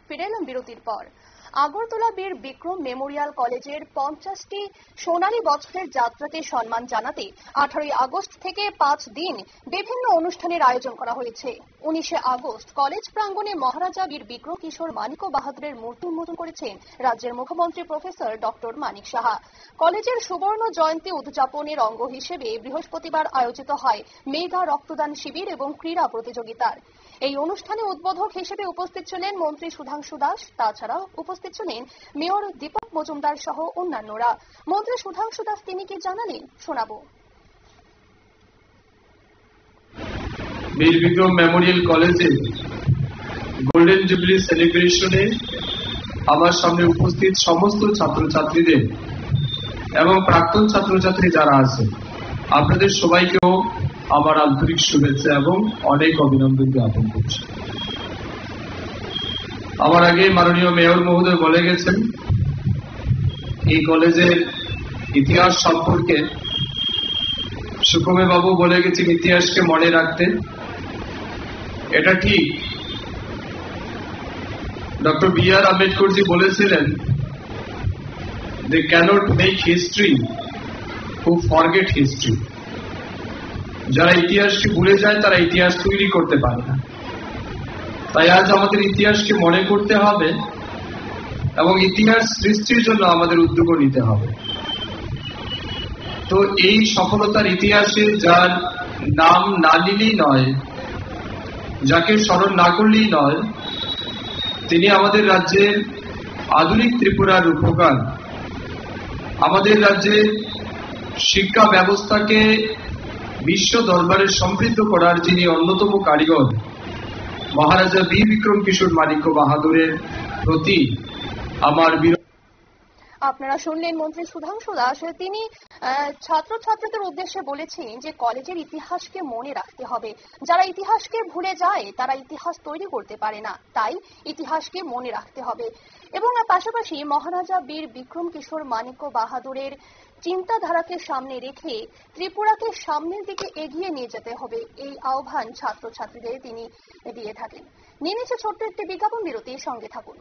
ফিরে এলাম বিরতির পর। আগরতলা বীর বিক্রম মেমোরিয়াল কলেজের 50টি সোনালী বছরের যাত্রাকে সম্মান জানাতে 18 আগস্ট থেকে 5 দিন বিভিন্ন অনুষ্ঠানের আয়োজন করা হয়েছে। 19 আগস্ট কলেজ প্রাঙ্গণে মহারাজা বীর বিক্রম কিশোর মানিক বাহাদুরের মূর্তি উন্মোচন করেছেন রাজ্যের মুখ্যমন্ত্রী প্রফেসর ডক্টর মানিক সাহা। কলেজের সুবর্ণ জয়ন্তী উদযাপনের অঙ্গ হিসেবে বৃহস্পতিবার আয়োজিত হয় মেগা রক্তদান শিবির এবং ক্রীড়া প্রতিযোগিতার। এই অনুষ্ঠানে উদ্বোধক হিসেবে উপস্থিত ছিলেন মন্ত্রী সুধাংশু দাস। তাছাড়াও উপস্থিত ছিলেন মেয়র দীপক মজুমদার সহ অন্যান্যরা। মন্ত্রী সুধাংশু দাস তিনি কি জানালেন শোনাবো। বীর বিক্রম মেমোরিয়াল কলেজে গোল্ডেন জুবিলি সেলিব্রেশনে আমার সামনে উপস্থিত সমস্ত ছাত্রছাত্রীদের এবং প্রাক্তন ছাত্রছাত্রী যারা আছে আপনাদের সবাইকেও আমার আন্তরিক শুভেচ্ছা এবং অনেক অভিনন্দন জ্ঞাপন করছি। আমার আগে মাননীয় মেয়র মহোদয় বলে গেছেন এই কলেজের ইতিহাস সম্পর্কে। সুখমে বাবু বলে গেছেন ইতিহাসকে মনে রাখতে। এটা ঠিক। Doctor B.R.. আম্বেদকরজি বলেছিলেন they cannot make history who forget history। যারা ইতিহাসকে ভুলে যায় তারা ইতিহাস তৈরি করতে পারে না। তাই আজ আমাদের ইতিহাসকে মনে করতে হবে এবং ইতিহাস সৃষ্টির জন্য আমাদের উদ্যোগ নিতে হবে। তো এই সফলতার ইতিহাসে যার নাম না নিলেই নয়, যাকে স্মরণ না করলেই নয়, তিনি আমাদের রাজ্যের আধুনিক ত্রিপুরার রূপকার। আমাদের রাজ্যের শিক্ষা ব্যবস্থাকে বিশ্ব দরবারে সমৃদ্ধ করার যিনি অন্যতম কারিগর, মহারাজা বীর বিক্রম কিশোর মানিক বাহাদুরের প্রতি আমার আপনারা শুনলেন মন্ত্রী সুধাংশু দাস। তিনি ছাত্রছাত্রীদের উদ্দেশ্যে বলেছেন যে কলেজের ইতিহাসকে মনে রাখতে হবে। যারা ইতিহাসকে ভুলে যায় তারা ইতিহাস তৈরি করতে পারে না, তাই ইতিহাসকে মনে রাখতে হবে। এবং পাশাপাশি মহারাজা বীর বিক্রম কিশোর মানিক বাহাদুরের চিন্তাধারাকে সামনে রেখে ত্রিপুরাকে সামনের দিকে এগিয়ে নিয়ে যেতে হবে, এই আহ্বান ছাত্রছাত্রীদের তিনি দিয়ে থাকেন। নিয়ে নিচ্ছে ছোট্ট একটি বিজ্ঞাপন বিরতি, সঙ্গে থাকুন।